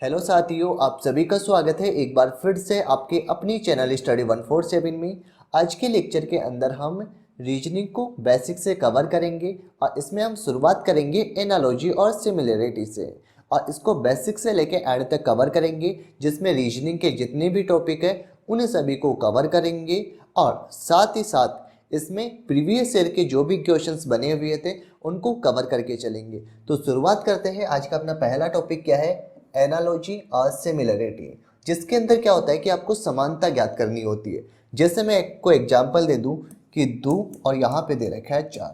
Hello साथियों, आप सभी का स्वागत है एक बार फिर से आपके अपनी चैनल स्टडी 147 में। आज के लेक्चर के अंदर हम रीजनिंग को बेसिक से कवर करेंगे और इसमें हम शुरुआत करेंगे एनालॉजी और सिमिलरिटी से और इसको बेसिक से लेकर एंड तक कवर करेंगे, जिसमें रीजनिंग के जितने भी टॉपिक है उन सभी को कवर करेंगे और साथ ही साथ इसमें प्रीवियस ईयर के जो भी क्वेश्चंस बने हुए थे उनको कवर करके चलेंगे। तो शुरुआत करते हैं। आज का अपना पहला टॉपिक क्या है? एनालॉजी और सिमिलरिटी, जिसके अंदर क्या होता है कि आपको समानता ज्ञात करनी होती है। जैसे मैं को एग्जांपल दे दूं कि 2 और यहाँ पे दे रखा है 4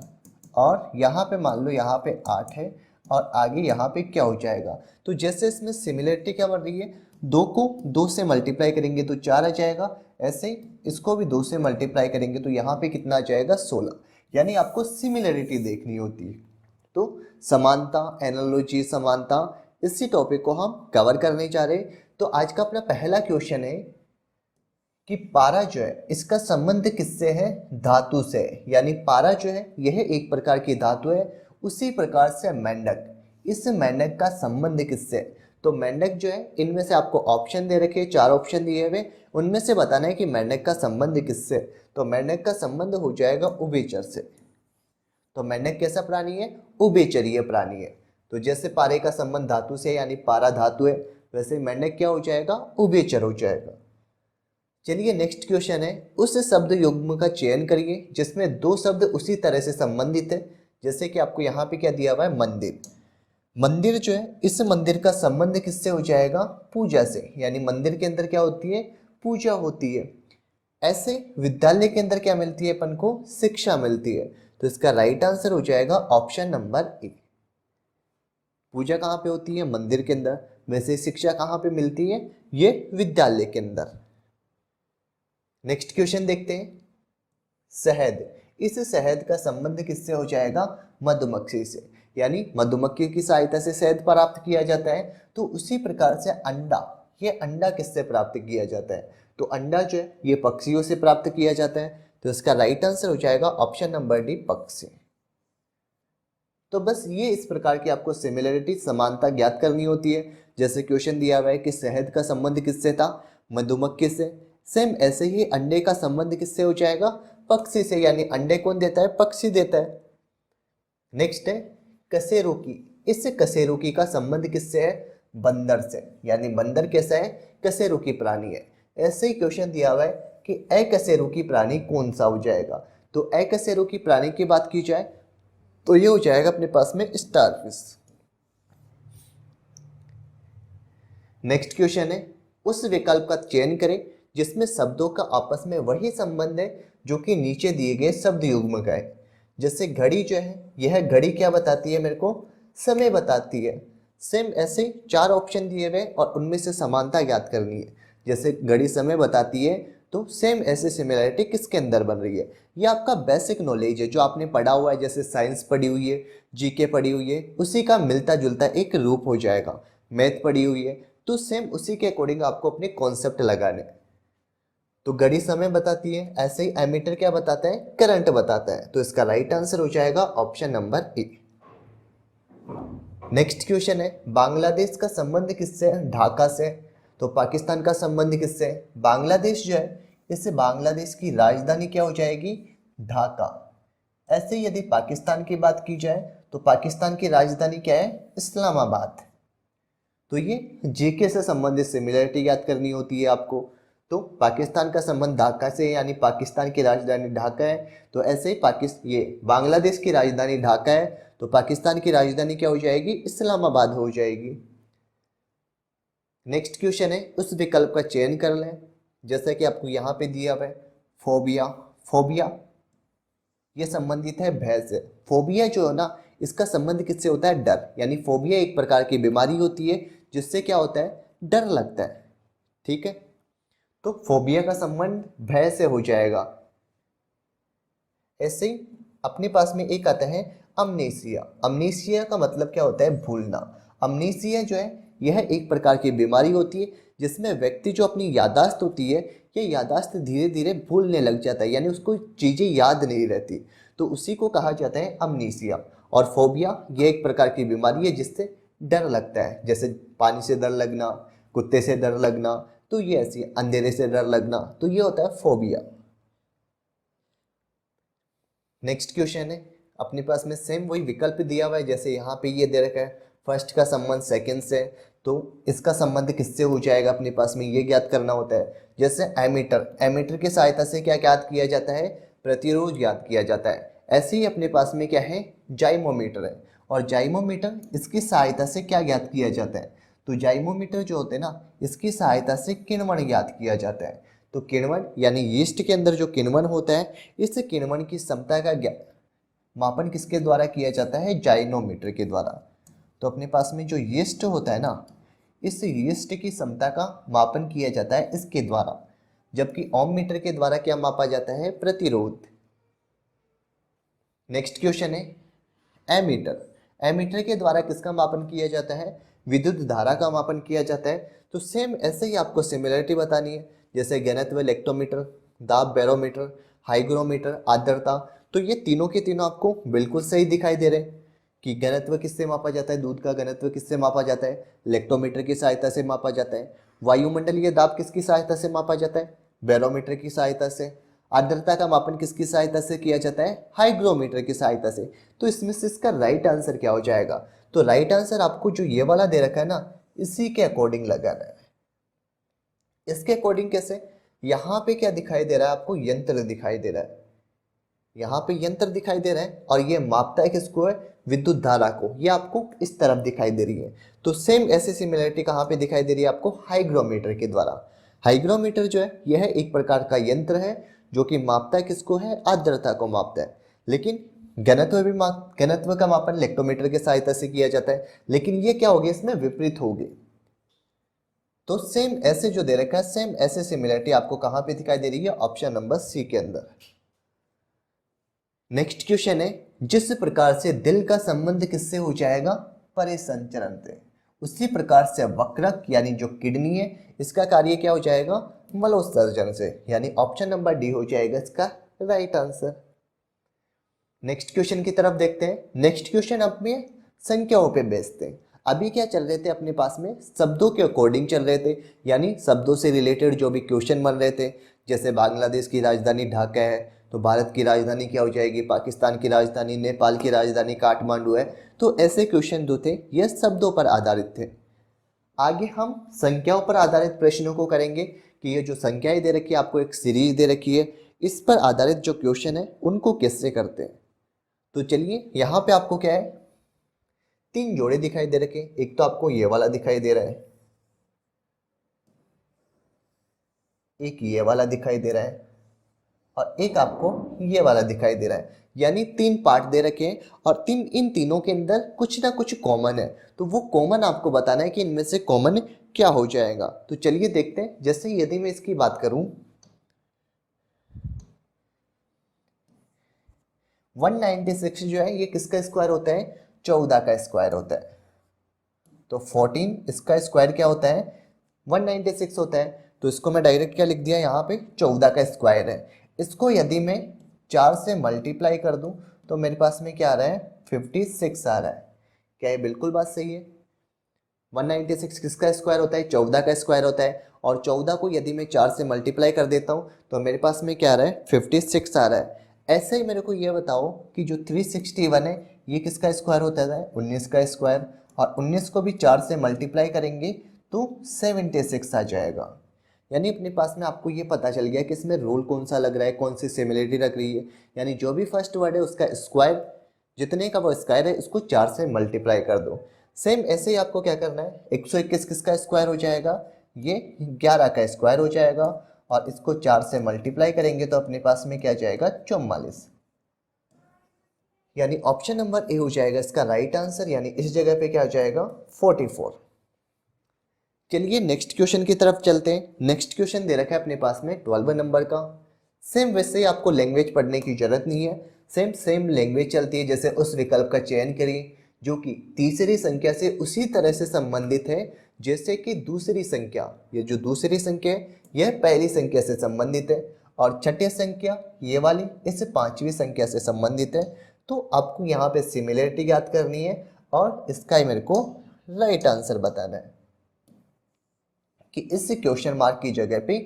और यहाँ पे मान लो यहाँ पे 8 है और आगे यहाँ पे क्या हो जाएगा। तो जैसे इसमें सिमिलरिटी क्या बन रही है, 2 को 2 से मल्टीप्लाई करेंगे तो 4 आ जाएगा, ऐसे ही इसको भी 2 से मल्टीप्लाई करेंगे तो यहाँ पे कितना आ जाएगा 16। यानी आपको सिमिलरिटी देखनी होती है। तो समानता, एनालॉजी, समानता, इसी टॉपिक को हम कवर करने जा रहे हैं। तो आज का अपना पहला क्वेश्चन है कि पारा जो है इसका संबंध किससे है? धातु से। यानी पारा जो है यह एक प्रकार की धातु है, उसी प्रकार से मेंढक, इस मेंढक का संबंध किससे है? तो मेंढक जो है, इनमें से आपको ऑप्शन दे रखे, 4 ऑप्शन दिए हुए, उनमें से बताना है कि मेंढक का संबंध किससे। तो मेंढक का संबंध हो जाएगा उभयचर से। तो मेंढक कैसा प्राणी है? उभयचरीय प्राणी है। तो जैसे पारे का संबंध धातु से यानी पारा धातु है, वैसे मेंढक क्या हो जाएगा? उभयचर हो जाएगा। चलिए नेक्स्ट क्वेश्चन है, उस शब्द युग्म का चयन करिए जिसमें 2 शब्द उसी तरह से संबंधित है। जैसे कि आपको यहाँ पे क्या दिया हुआ है? मंदिर। मंदिर जो है, इस मंदिर का संबंध किससे हो जाएगा? पूजा से। यानी मंदिर के अंदर क्या होती है? पूजा होती है। ऐसे विद्यालय के अंदर क्या मिलती है अपन को? शिक्षा मिलती है। तो इसका राइट आंसर हो जाएगा ऑप्शन नंबर ए। पूजा कहाँ पे होती है? मंदिर के अंदर। वैसे शिक्षा कहाँ पे मिलती है? ये विद्यालय के अंदर। नेक्स्ट क्वेश्चन देखते हैं। शहद, इस शहद का संबंध किससे हो जाएगा? मधुमक्खी से। यानी मधुमक्खी की सहायता से शहद प्राप्त किया जाता है। तो उसी प्रकार से अंडा, ये अंडा किससे प्राप्त किया जाता है? तो अंडा जो है ये पक्षियों से प्राप्त किया जाता है। तो इसका राइट आंसर हो जाएगा ऑप्शन नंबर डी, पक्षी। तो बस ये इस प्रकार की आपको सिमिलरिटी, समानता ज्ञात करनी होती है। जैसे क्वेश्चन दिया हुआ है कि शहद का संबंध किससे था? मधुमक्खी से। सेम ऐसे ही अंडे का संबंध किससे हो जाएगा? पक्षी से। यानी अंडे कौन देता है? पक्षी देता है। नेक्स्ट है कशेरुकी, इस कशेरुकी का संबंध किससे है? बंदर से। यानी बंदर कैसा है? कशेरुकी प्राणी है। ऐसे ही क्वेश्चन दिया हुआ है कि अकशेरुकी प्राणी कौन सा हो जाएगा? तो अकशेरुकी प्राणी की बात की जाए तो ये हो जाएगा अपने पास में स्टारफिश। नेक्स्ट क्वेश्चन है, उस विकल्प का चयन करें जिसमें शब्दों का आपस में वही संबंध है जो कि नीचे दिए गए शब्द युग्म का है। जैसे घड़ी जो है, यह घड़ी क्या बताती है मेरे को? समय बताती है। सेम ऐसे 4 ऑप्शन दिए हुए और उनमें से समानता ज्ञात करनी है। जैसे घड़ी समय बताती है, तो सेम ऐसे सिमिलरिटी किसके अंदर बन रही है? ये आपका बेसिक नॉलेज है जो आपने पढ़ा हुआ है, जैसे साइंस पढ़ी हुई है, जीके पढ़ी हुई है, उसी का मिलता जुलता एक रूप हो जाएगा। मैथ पढ़ी हुई है, तो सेम उसी के अकॉर्डिंग आपको अपने कॉन्सेप्ट लगाने। तो घड़ी समय बताती है, ऐसे ही एमीटर क्या बताता है? करंट बताता है। तो इसका राइट आंसर हो जाएगा option number A. Next question है, बांग्लादेश का संबंध किससे है? ढाका से। तो पाकिस्तान का संबंध किससे है? बांग्लादेश जो है, इससे बांग्लादेश की राजधानी क्या हो जाएगी? ढाका। ऐसे ही यदि पाकिस्तान की बात की जाए तो पाकिस्तान की राजधानी क्या है? इस्लामाबाद। तो ये जेके से संबंधित सिमिलरिटी याद करनी होती है आपको। तो पाकिस्तान का संबंध ढाका से, यानी पाकिस्तान की राजधानी ढाका है। तो ऐसे ही ये बांग्लादेश की राजधानी ढाका है, तो पाकिस्तान की राजधानी क्या हो जाएगी? इस्लामाबाद हो जाएगी। नेक्स्ट क्वेश्चन है, उस विकल्प का चयन कर लें। जैसा कि आपको यहाँ पे दिया हुआ है फोबिया। फोबिया ये संबंधित है भय से। फोबिया जो है ना, इसका संबंध किससे होता है? डर। यानी फोबिया एक प्रकार की बीमारी होती है जिससे क्या होता है? डर लगता है। ठीक है, तो फोबिया का संबंध भय से हो जाएगा। ऐसे ही अपने पास में एक आता है अमनेसिया। अमनेसिया का मतलब क्या होता है? भूलना। अमनेसिया जो है यह एक प्रकार की बीमारी होती है जिसमें व्यक्ति जो अपनी याददाश्त होती है, ये याददाश्त धीरे धीरे भूलने लग जाता है, यानी उसको चीज़ें याद नहीं रहती। तो उसी को कहा जाता है अमनेसिया। और फोबिया ये एक प्रकार की बीमारी है जिससे डर लगता है, जैसे पानी से डर लगना, कुत्ते से डर लगना, तो ये ऐसी अंधेरे से डर लगना, तो ये होता है फोबिया। नेक्स्ट क्वेश्चन है, अपने पास में सेम वही विकल्प दिया हुआ है, जैसे यहाँ पे ये दे रखा है फर्स्ट का संबंध सेकंड से, तो इसका संबंध किससे हो जाएगा अपने पास में ये ज्ञात करना होता है। जैसे एमीटर, एमीटर की सहायता से क्या ज्ञात किया जाता है, प्रतिरोध ज्ञात किया जाता है। ऐसे ही अपने पास में क्या है, जाइमोमीटर है, और जाइमोमीटर इसकी सहायता से क्या ज्ञात किया जाता है, तो जाइमोमीटर जो होते हैं ना, इसकी सहायता से किण्वन ज्ञात किया जाता है। तो किण्वन यानी यीस्ट के अंदर जो किण्वन होता है, इस किण्वन की क्षमता का मापन किसके द्वारा किया जाता है, जाइनोमीटर के द्वारा। तो अपने पास में जो यीस्ट होता है ना, इस यीस्ट की क्षमता का मापन किया जाता है इसके द्वारा, जबकि ओम मीटर के द्वारा क्या मापा जाता है, प्रतिरोध। नेक्स्ट क्वेश्चन है एमीटर, एमीटर के द्वारा किसका मापन किया जाता है, विद्युत धारा का मापन किया जाता है। तो सेम ऐसे ही आपको सिमिलरिटी बतानी है, जैसे घनत्व इलेक्ट्रोमीटर, दाब बैरोमीटर, हाइग्रोमीटर, आर्द्रता, तो ये तीनों के तीनों आपको बिल्कुल सही दिखाई दे रहे हैं कि घनत्व किससे मापा जाता है, दूध का घनत्व किससे मापा जाता है, इलेक्ट्रोमीटर की सहायता से मापा जाता है। वायुमंडलीय दाब किसकी सहायता से मापा जाता है, बैरोमीटर की सहायता से। आर्द्रता का मापन किसकी सहायता से किया जाता है, हाइग्रोमीटर की सहायता से। तो इसमें से इसका राइट आंसर क्या हो जाएगा, तो राइट आंसर आपको जो ये वाला दे रखा है ना, इसी के अकॉर्डिंग लगाना है। इसके अकॉर्डिंग कैसे, यहाँ पे क्या दिखाई दे रहा है आपको, यंत्र दिखाई दे रहा है, यहाँ पे यंत्र दिखाई दे रहा है, और ये मापता है किसको है, विद्युत धारा को, ये आपको इस तरफ दिखाई दे रही है। तो सेम ऐसी सिमिलरिटी कहाँ पे दिखाई दे रही है आपको, हाइग्रोमीटर के द्वारा। हाइग्रोमीटर जो है यह एक प्रकार का यंत्र है जो कि मापता है किसको है, आर्द्रता को मापता है। लेकिन घनत्व का मापन इलेक्ट्रोमीटर की सहायता से किया जाता है, लेकिन ये क्या हो गया, इसमें विपरीत हो गए। तो सेम ऐसे जो दे रखा है, सेम ऐसे सिमिलरिटी आपको कहां पे दिखाई दे रही है, ऑप्शन नंबर सी के अंदर। नेक्स्ट क्वेश्चन है, जिस प्रकार से दिल का संबंध किससे हो जाएगा, परिसंचरण से, उसी प्रकार से वक्रक यानी जो किडनी है, इसका कार्य क्या हो जाएगा, मलोत्सर्जन से, यानी ऑप्शन नंबर डी हो जाएगा इसका राइट आंसर। नेक्स्ट क्वेश्चन की तरफ देखते हैं। नेक्स्ट क्वेश्चन अपने संख्याओं पे बेस्ड हैं। अभी क्या चल रहे थे अपने पास में, शब्दों के अकॉर्डिंग चल रहे थे, यानी शब्दों से रिलेटेड जो भी क्वेश्चन बन रहे थे। जैसे बांग्लादेश की राजधानी ढाका है, तो भारत की राजधानी क्या हो जाएगी, पाकिस्तान की राजधानी, नेपाल की राजधानी काठमांडू है। तो ऐसे क्वेश्चन जो थे ये शब्दों पर आधारित थे। आगे हम संख्याओं पर आधारित प्रश्नों को करेंगे कि ये जो संख्याएं दे रखी है, आपको एक सीरीज दे रखी है, इस पर आधारित जो क्वेश्चन है उनको कैसे करते हैं। तो चलिए यहाँ पे आपको क्या है, तीन जोड़े दिखाई दे रखे। एक तो आपको ये वाला दिखाई दे रहा है, एक ये वाला दिखाई दे रहा है, और एक आपको ये वाला दिखाई दे रहा है। यानी तीन पार्ट दे रखे हैं, और इन तीनों के अंदर कुछ ना कुछ कॉमन है। तो वो कॉमन आपको बताना है कि इनमें से कॉमन क्या हो जाएगा। तो चलिए देखते हैं। जैसे यदि मैं इसकी बात करूं, 196 जो है ये किसका स्क्वायर होता है, 14 का स्क्वायर होता है। तो 14 इसका स्क्वायर क्या होता है, 196 होता है। तो इसको मैं डायरेक्ट क्या लिख दिया यहाँ पे, 14 का स्क्वायर है। इसको यदि मैं 4 से मल्टीप्लाई कर दूं तो मेरे पास में क्या आ रहा है, 56 आ रहा है। क्या ये बिल्कुल बात सही है, 196 किसका स्क्वायर होता है, 14 का स्क्वायर होता है। और 14 को यदि मैं 4 से मल्टीप्लाई कर देता हूँ तो मेरे पास में क्या आ रहा है, 56 आ रहा है। ऐसे ही मेरे को ये बताओ कि जो 361 है ये किसका स्क्वायर होता है, 19 का स्क्वायर। और 19 को भी 4 से मल्टीप्लाई करेंगे तो 76 आ जाएगा। यानी अपने पास में आपको ये पता चल गया कि इसमें रोल कौन सा लग रहा है, कौन सी सिमिलरिटी रख रही है। यानी जो भी फर्स्ट वर्ड है उसका स्क्वायर, जितने का वो स्क्वायर है उसको 4 से मल्टीप्लाई कर दो। सेम ऐसे ही आपको क्या करना है, 121 किसका स्क्वायर हो जाएगा, ये 11 का स्क्वायर हो जाएगा। और इसको 4 से मल्टीप्लाई करेंगे तो अपने पास में क्या जाएगा, 44। यानी ऑप्शन नंबर ए हो जाएगा इसका राइट आंसर। यानी इस जगह पे क्या हो जाएगा, 44। चलिए नेक्स्ट क्वेश्चन की तरफ चलते हैं। नेक्स्ट क्वेश्चन दे रखा है अपने पास में 12 नंबर का। सेम वैसे ही आपको लैंग्वेज पढ़ने की जरूरत नहीं है, सेम लैंग्वेज चलती है। जैसे उस विकल्प का चयन करिए जो कि तीसरी संख्या से उसी तरह से संबंधित है जैसे कि दूसरी संख्या। ये जो दूसरी संख्या है यह पहली संख्या से संबंधित है, और छठी संख्या ये वाली इस पांचवी संख्या से संबंधित है। तो आपको यहाँ पे सिमिलरिटी याद करनी है, और इसका ही मेरे को राइट आंसर बताना है कि इस क्वेश्चन मार्क की जगह पे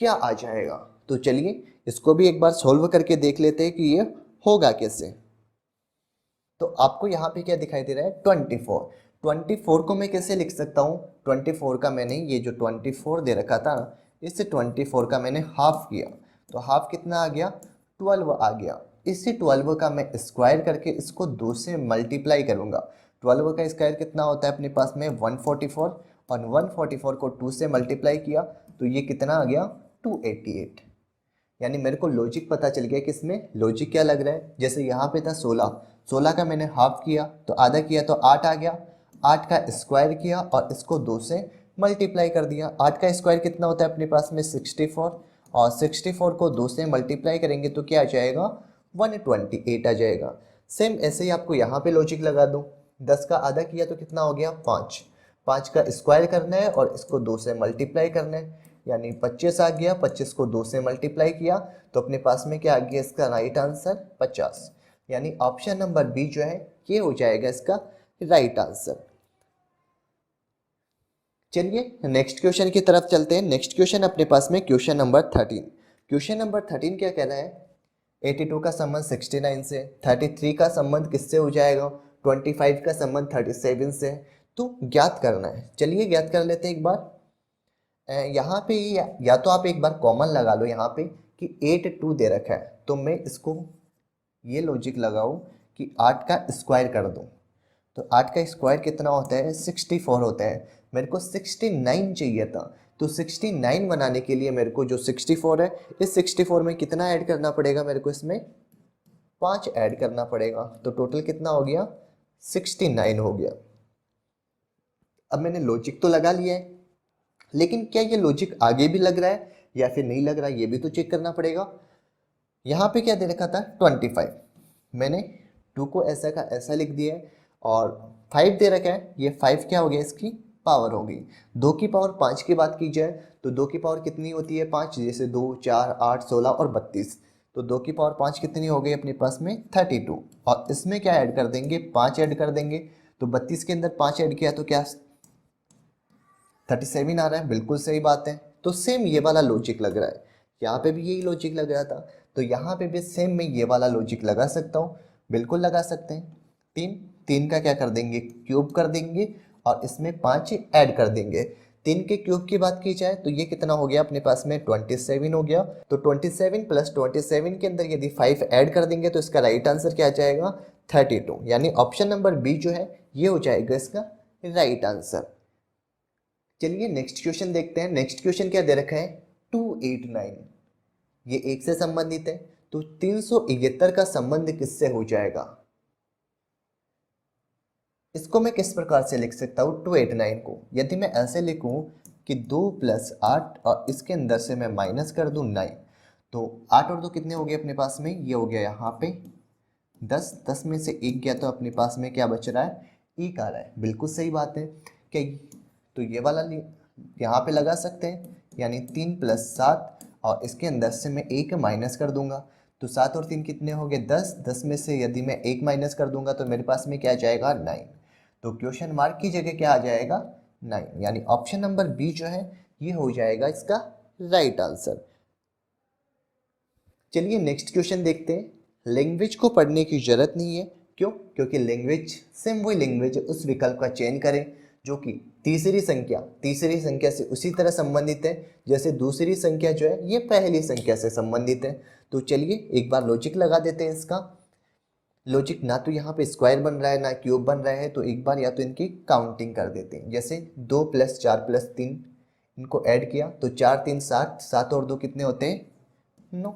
क्या आ जाएगा। तो चलिए इसको भी एक बार सोल्व करके देख लेते हैं कि ये होगा कैसे। तो आपको यहाँ पे क्या दिखाई दे रहा है 24। 24 को मैं कैसे लिख सकता हूँ, 24 का मैंने ये जो 24 दे रखा था ना, इस 24 का मैंने हाफ किया तो हाफ कितना आ गया 12 आ गया। इसी 12 का मैं स्क्वायर करके इसको 2 से मल्टीप्लाई करूंगा। 12 का स्क्वायर कितना होता है अपने पास में 144, और 144 को 2 से मल्टीप्लाई किया तो ये कितना आ गया 288। यानी मेरे को लॉजिक पता चल गया कि इसमें लॉजिक क्या लग रहा है। जैसे यहाँ पे था 16, 16 का मैंने हाफ किया तो आधा किया तो 8 आ गया, 8 का स्क्वायर किया और इसको 2 से मल्टीप्लाई कर दिया। 8 का स्क्वायर कितना होता है अपने पास में 64, और 64 को 2 से मल्टीप्लाई करेंगे तो क्या आ जाएगा 128 आ जाएगा। सेम ऐसे ही आपको यहाँ पे लॉजिक लगा दूँ, 10 का आधा किया तो कितना हो गया 5, 5 का स्क्वायर करना है और इसको 2 से मल्टीप्लाई करना है, यानी 25 आ गया। 25 को 2 से मल्टीप्लाई किया तो अपने पास में क्या आ गया इसका राइट आंसर 50। यानी ऑप्शन नंबर बी जो है ये हो जाएगा इसका राइट आंसर। चलिए नेक्स्ट क्वेश्चन की तरफ चलते हैं। नेक्स्ट क्वेश्चन अपने पास में क्वेश्चन नंबर 13। क्वेश्चन नंबर 13 क्या कह रहा है 82 का संबंध 69 से, 33 का संबंध किससे हो जाएगा 25 का संबंध 37 से, तो ज्ञात करना है। चलिए ज्ञात कर लेते हैं एक बार। यहाँ पे या तो आप एक बार कॉमन लगा लो यहाँ पे कि 82 दे रखा है तो मैं इसको ये लॉजिक लगाऊं कि 8 का स्क्वायर कर दूं तो 8 का स्क्वायर कितना होता है 64 होता है। मेरे को 69 चाहिए था तो 69 बनाने के लिए मेरे को जो 64 है इस 64 में कितना ऐड करना पड़ेगा, मेरे को इसमें 5 ऐड करना पड़ेगा। तो टोटल कितना हो गया 69 हो गया। अब मैंने लॉजिक तो लगा लिया है, लेकिन क्या ये लॉजिक आगे भी लग रहा है या फिर नहीं लग रहा ये भी तो चेक करना पड़ेगा। यहाँ पे क्या दे रखा था 25, मैंने 2 को ऐसा का ऐसा लिख दिया है और 5 दे रखा है, ये 5 क्या हो गया इसकी पावर हो गई। 2 की पावर 5 की बात की जाए तो 2 की पावर कितनी होती है 5, जैसे 2 4 8 16 और 32, तो 2 की पावर 5 कितनी हो गई अपने पास में 32, और इसमें क्या ऐड कर देंगे 5 ऐड कर देंगे। तो 32 के अंदर 5 ऐड किया तो क्या 37 आ रहा है, बिल्कुल सही बात है। तो सेम ये वाला लॉजिक लग रहा है, यहाँ पे भी यही लॉजिक लग रहा था तो यहाँ पे भी सेम मैं ये वाला लॉजिक लगा सकता हूँ, बिल्कुल लगा सकते हैं। 3, 3 का क्या कर देंगे क्यूब कर देंगे और इसमें 5 ऐड कर देंगे। 3 के क्यूब की बात की जाए तो ये कितना हो गया अपने पास में 27 हो गया। तो 27 प्लस 27 के अंदर यदि 5 ऐड कर देंगे तो इसका राइट आंसर क्या आ जाएगा 32, यानी ऑप्शन नंबर बी जो है ये हो जाएगा इसका राइट आंसर। चलिए नेक्स्ट क्वेश्चन देखते हैं। नेक्स्ट क्वेश्चन क्या दे रखा है 289, ये एक से संबंधित है तो 371 का संबंध किससे हो जाएगा। इसको मैं किस प्रकार से लिख सकता हूँ 289 को, यदि मैं ऐसे लिखूं कि 2 + 8 और इसके अंदर से मैं माइनस कर दूं 9, तो 8 और 2 कितने हो गए अपने पास में, ये हो गया यहाँ पे 10, 10 में से 1 गया तो अपने पास में क्या बच रहा है 1 आ रहा है, बिल्कुल सही बात है। क्या तो ये वाला यहाँ पे लगा सकते हैं, यानी 3 + 7 और इसके अंदर से मैं 1 माइनस कर दूंगा तो 7 और 3 कितने हो गए 10, 10 में से यदि मैं 1 माइनस कर दूंगा तो मेरे पास में क्या जाएगा 9, तो क्वेश्चन मार्क की जगह क्या आ जाएगा 9, यानी ऑप्शन नंबर बी जो है ये हो जाएगा इसका राइट आंसर। चलिए नेक्स्ट क्वेश्चन देखते हैं। लैंग्वेज को पढ़ने की जरूरत नहीं है, क्यों, क्योंकि लैंग्वेज सेम वही लैंग्वेज उस विकल्प का चयन करें जो कि तीसरी संख्या से उसी तरह संबंधित है जैसे दूसरी संख्या जो है ये पहली संख्या से संबंधित है। तो चलिए एक बार लॉजिक लगा देते हैं। इसका लॉजिक ना तो यहाँ पे स्क्वायर बन रहा है ना क्यूब बन रहा है, तो एक बार या तो इनकी काउंटिंग कर देते हैं। जैसे 2 + 4 + 3 इनको ऐड किया तो 4 3 7, 7 और 2 कितने होते हैं 9,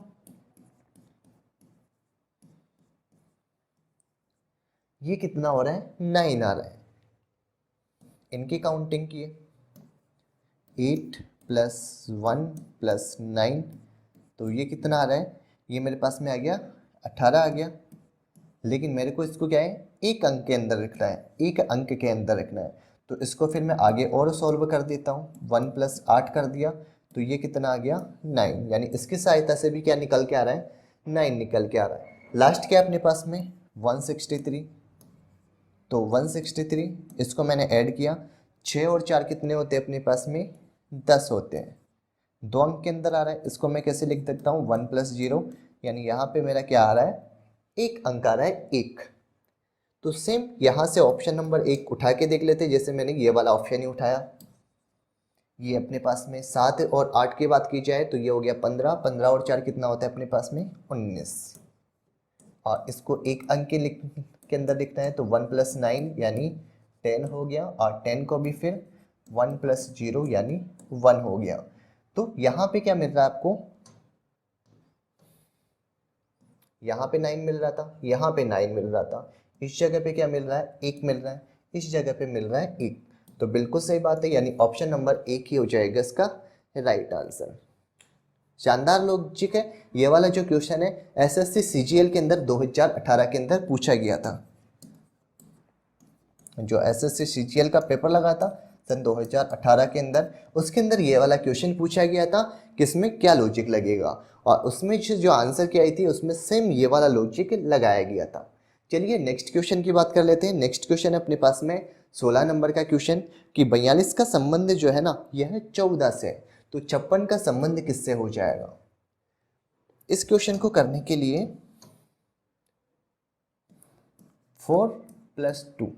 ये कितना हो रहा है 9 आ रहा है। इनकी काउंटिंग किए 8 + 1 + 9, तो ये कितना आ रहा है, ये मेरे पास में आ गया 18 आ गया। लेकिन मेरे को इसको क्या है एक अंक के अंदर रखना है, एक अंक के अंदर रखना है, तो इसको फिर मैं आगे और सॉल्व कर देता हूँ। 1 + 8 कर दिया तो ये कितना आ गया 9, यानी इसकी सहायता से भी क्या निकल के आ रहा है 9 निकल के आ रहा है। लास्ट क्या है अपने पास में 163, तो 163, इसको मैंने ऐड किया, 6 और 4 कितने होते हैं अपने पास में, 10 होते हैं। 2 अंक के अंदर आ रहा है, इसको मैं कैसे लिख सकता हूँ, 1 + 0, यानी यहाँ पे मेरा क्या आ रहा है, 1 अंक आ रहा है, 1। तो सेम यहाँ से ऑप्शन नंबर 1 उठा के देख लेते हैं, जैसे मैंने ये वाला ऑप्शन ही उठाया। ये अपने पास में 7 और 8 की बात की जाए तो ये हो गया 15, 15 और 4 कितना होता है अपने पास में, 19। और इसको एक अंक के अंदर लिखना है तो 1 + 9 यानी 10 हो गया, और 10 को भी फिर 1 + 0 यानी 1 हो गया। तो यहाँ पे क्या मिल रहा है आपको, यहाँ पे 9 मिल रहा था, यहाँ पे 9 मिल रहा था, इस जगह पे क्या मिल रहा है, 1 मिल रहा है, इस जगह पे मिल रहा है 1। तो बिल्कुल सही बात है, यानी ऑप्शन नंबर 1 ही हो जाएगा इसका राइट आंसर। शानदार लॉजिक है। ये वाला जो क्वेश्चन है एसएससी सीजीएल के अंदर 2018 के अंदर पूछा गया था। जो एसएससी सीजीएल का पेपर लगा था सन 2018 के अंदर, उसके अंदर ये वाला क्वेश्चन पूछा गया था कि इसमें क्या लॉजिक लगेगा, और उसमें जो आंसर की आई थी उसमें सेम ये वाला लॉजिक लगाया गया था। चलिए नेक्स्ट क्वेश्चन की बात कर लेते हैं। नेक्स्ट क्वेश्चन है अपने पास में 16 नंबर का क्वेश्चन कि 42 का संबंध जो है ना यह 14 से, तो 56 का संबंध किससे हो जाएगा। इस क्वेश्चन को करने के लिए 4 + 2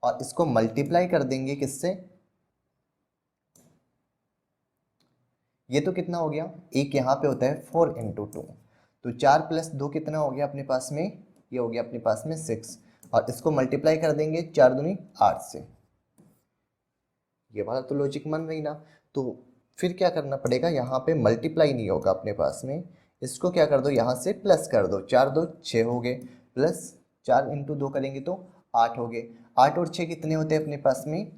और इसको मल्टीप्लाई कर देंगे किससे, ये तो कितना हो गया, एक यहाँ पे होता है 4 × 2, तो 4 + 2 कितना हो गया अपने पास में, ये हो गया अपने पास में 6, और इसको मल्टीप्लाई कर देंगे 4 दूनी 8 से। ये वाला तो लॉजिक मान रही ना, तो फिर क्या करना पड़ेगा, यहाँ पे मल्टीप्लाई नहीं होगा अपने पास में, इसको क्या कर दो, यहाँ से प्लस कर दो, 4 2 6 हो गए, प्लस 4 × 2 करेंगे तो 8 हो गए, 8 और 6 कितने होते हैं अपने पास में,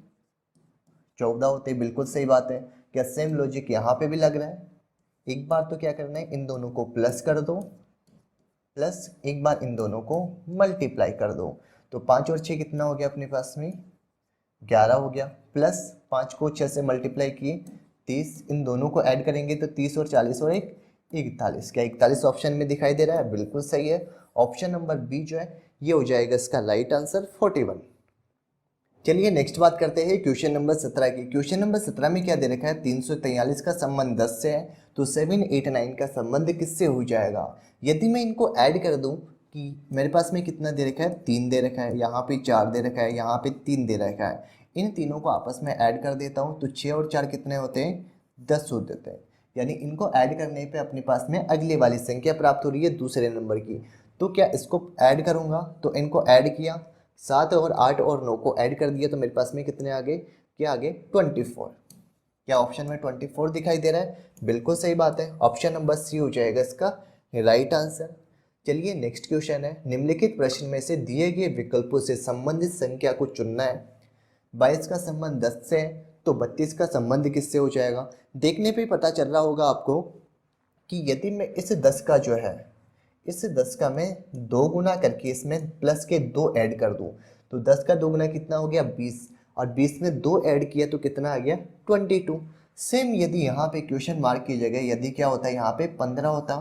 14 होते हैं। बिल्कुल सही बात है। क्या सेम लॉजिक यहाँ पे भी लग रहा है। एक बार तो क्या करना है, इन दोनों को प्लस कर दो, प्लस एक बार इन दोनों को मल्टीप्लाई कर दो, तो 5 और 6 कितना हो गया अपने पास में, 11 हो गया, प्लस 5 को 6 से मल्टीप्लाई किए 30, इन दोनों को ऐड करेंगे तो 30 और 40 और 1 41। क्या 41 ऑप्शन में दिखाई दे रहा है, बिल्कुल सही है। ऑप्शन नंबर बी जो है ये हो जाएगा इसका राइट आंसर 41। चलिए नेक्स्ट बात करते हैं क्वेश्चन नंबर 17 की। क्वेश्चन नंबर 17 में क्या दे रखा है, 343 का संबंध 10 से है, तो 7 8 9 का संबंध किससे हो जाएगा। यदि मैं इनको ऐड कर दूं कि मेरे पास में कितना दे रखा है, 3 दे रखा है, यहाँ पे 4 दे रखा है, यहाँ पे 3 दे रखा है, इन तीनों को आपस में ऐड कर देता हूँ तो 6 और 4 कितने होते हैं, 10 हो देते हैं। यानी इनको ऐड करने पे अपने पास में अगली वाली संख्या प्राप्त हो रही है दूसरे नंबर की। तो क्या इसको ऐड करूँगा, तो इनको ऐड किया, 7 और 8 और 9 को ऐड कर दिया तो मेरे पास में कितने आ गए, क्या आ गए, 24। क्या ऑप्शन में 24 दिखाई दे रहा है, बिल्कुल सही बात है, ऑप्शन नंबर सी हो जाएगा इसका राइट आंसर। चलिए नेक्स्ट क्वेश्चन है, निम्नलिखित प्रश्न में से दिए गए विकल्पों से संबंधित संख्या को चुनना है। 22 का संबंध 10 से है तो 32 का संबंध किससे हो जाएगा। देखने पे पता चल रहा होगा आपको कि यदि मैं इस 10 का जो है, इस 10 का मैं 2 गुना करके इसमें प्लस के 2 ऐड कर दूं तो 10 का 2 गुना कितना हो गया, 20, और 20 में 2 ऐड किया तो कितना आ गया, 22। सेम यदि यहाँ पे क्वेश्चन मार्क की जगह यदि क्या होता है, यहाँ पे 15 होता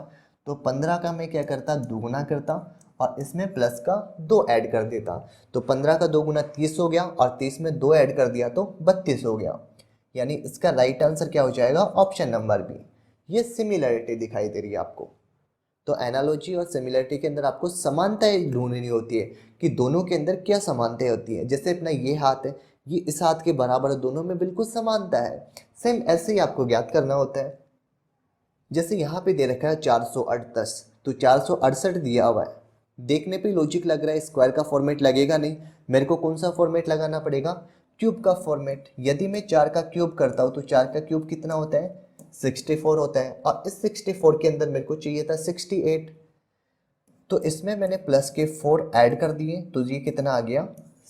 तो 15 का मैं क्या करता, दोगुना करता और इसमें प्लस का 2 ऐड कर देता, तो 15 का 2 गुना 30 हो गया, और 30 में 2 ऐड कर दिया तो 32 हो गया। यानी इसका राइट आंसर क्या हो जाएगा, ऑप्शन नंबर बी। ये सिमिलरिटी दिखाई दे रही है आपको। तो एनालॉजी और सिमिलरिटी के अंदर आपको समानताएं ढूंढनी होती है कि दोनों के अंदर क्या समानताएं होती है। जैसे अपना ये हाथ है, ये इस हाथ के बराबर है, दोनों में बिल्कुल समानता है। सेम ऐसे ही आपको ज्ञात करना होता है। जैसे यहाँ पे दे रखा है 468, तो 468 दिया हुआ है, देखने पे लॉजिक लग रहा है स्क्वायर का फॉर्मेट लगेगा नहीं, मेरे को कौन सा फॉर्मेट लगाना पड़ेगा, क्यूब का फॉर्मेट। यदि मैं 4 का क्यूब करता हूँ तो 4 का क्यूब कितना होता है, 64 होता है, और इस 64 के अंदर मेरे को चाहिए था 68, तो इसमें मैंने प्लस के 4 ऐड कर दिए तो ये कितना आ गया,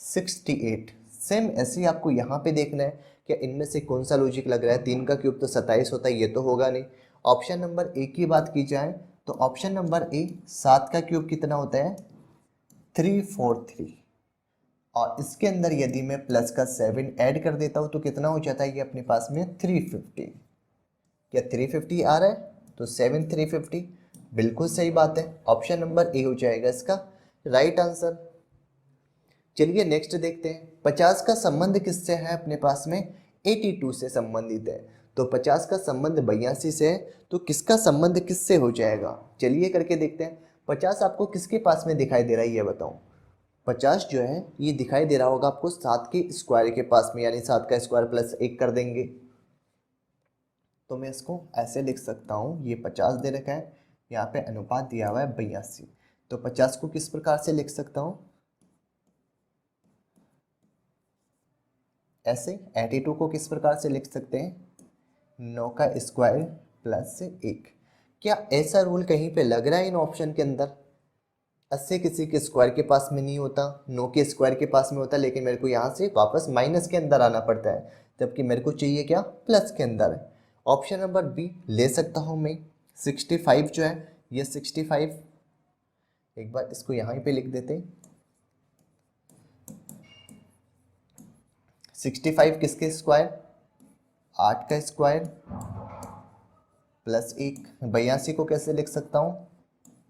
68। सेम ऐसे ही आपको यहाँ पे देखना है कि इनमें से कौन सा लॉजिक लग रहा है। 3 का क्यूब तो 27 होता है, ये तो होगा नहीं। ऑप्शन नंबर ए की बात की जाए तो ऑप्शन नंबर ए, 7 का क्यूब कितना होता है, 343, और इसके अंदर यदि मैं प्लस का 7 ऐड कर देता हूँ तो कितना हो जाता है ये अपने पास में 350। क्या 350 आ रहा है, तो 7 350, बिल्कुल सही बात है, ऑप्शन नंबर ए हो जाएगा इसका राइट आंसर। चलिए नेक्स्ट देखते हैं, 50 का संबंध किससे है अपने पास में, 82 से संबंधित है। तो 50 का संबंध 82 से है, तो किसका संबंध किससे हो जाएगा, चलिए करके देखते हैं। 50 आपको किसके पास में दिखाई दे रहा है ये बताओ। 50 जो है ये दिखाई दे रहा होगा आपको 7 के स्क्वायर के पास में, यानी 7 का स्क्वायर प्लस 1 कर देंगे। तो मैं इसको ऐसे लिख सकता हूँ, ये 50 दे रखा है, यहाँ पे अनुपात दिया हुआ है 82। तो 50 को किस प्रकार से लिख सकता हूँ, ऐसे। 82 को किस प्रकार से लिख सकते हैं, 9 का स्क्वायर प्लस 1। क्या ऐसा रूल कहीं पे लग रहा है इन ऑप्शन के अंदर, 80 किसी के स्क्वायर के पास में नहीं होता, 9 के स्क्वायर के पास में होता, लेकिन मेरे को यहाँ से वापस माइनस के अंदर आना पड़ता है, जबकि मेरे को चाहिए क्या, प्लस के अंदर। ऑप्शन नंबर बी ले सकता हूँ मैं, 65 जो है ये 65, एक बार इसको यहाँ पे लिख देते हैं। 65 किसके स्क्वायर, 8 का स्क्वायर प्लस 1। 82 को कैसे लिख सकता हूँ,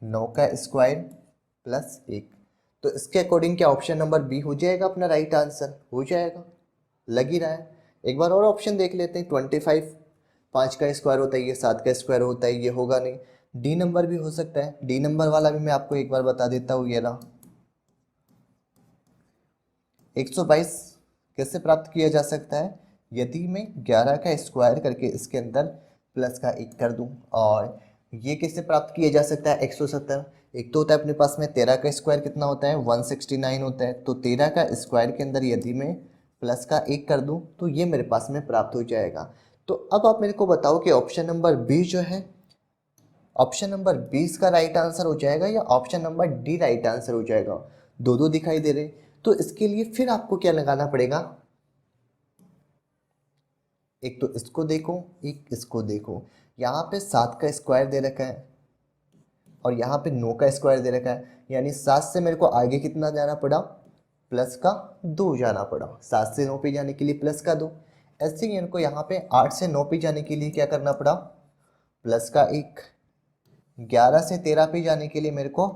9 का स्क्वायर प्लस 1। तो इसके अकॉर्डिंग क्या ऑप्शन नंबर बी हो जाएगा अपना राइट आंसर, हो जाएगा, लग ही रहा है। एक बार और ऑप्शन देख लेते हैं, 25 5 का स्क्वायर होता है, ये 7 का स्क्वायर होता है, ये होगा नहीं। डी नंबर भी हो सकता है, डी नंबर वाला भी मैं आपको एक बार बता देता हूँ, ये रहा। 122 कैसे प्राप्त किया जा सकता है, यदि मैं 11 का स्क्वायर करके इसके अंदर प्लस का 1 कर दूं। और ये कैसे प्राप्त किया जा सकता है, 170। एक तो होता है अपने पास में 13 का स्क्वायर कितना होता है, 169 होता है। तो 13 का स्क्वायर के अंदर यदि मैं प्लस का 1 कर दूं तो ये मेरे पास में प्राप्त हो जाएगा। तो अब आप मेरे को बताओ कि ऑप्शन नंबर बी जो है, ऑप्शन नंबर 20 का राइट आंसर हो जाएगा या option number D right answer हो जाएगा। दो दो दिखाई दे रहे, तो इसके लिए फिर आपको क्या लगाना पड़ेगा, एक तो इसको देखो, एक इसको देखो। यहाँ पे 7 का स्क्वायर दे रखा है और यहाँ पे 9 का स्क्वायर दे रखा है, यानी 7 से मेरे को आगे कितना जाना पड़ा, प्लस का 2 जाना पड़ा। 7 से 9 पे जाने के लिए प्लस का 2। ऐसे ही इनको यहाँ पे 8 से 9 पे जाने के लिए क्या करना पड़ा, प्लस का 1। 11 से 13 पे जाने के लिए मेरे को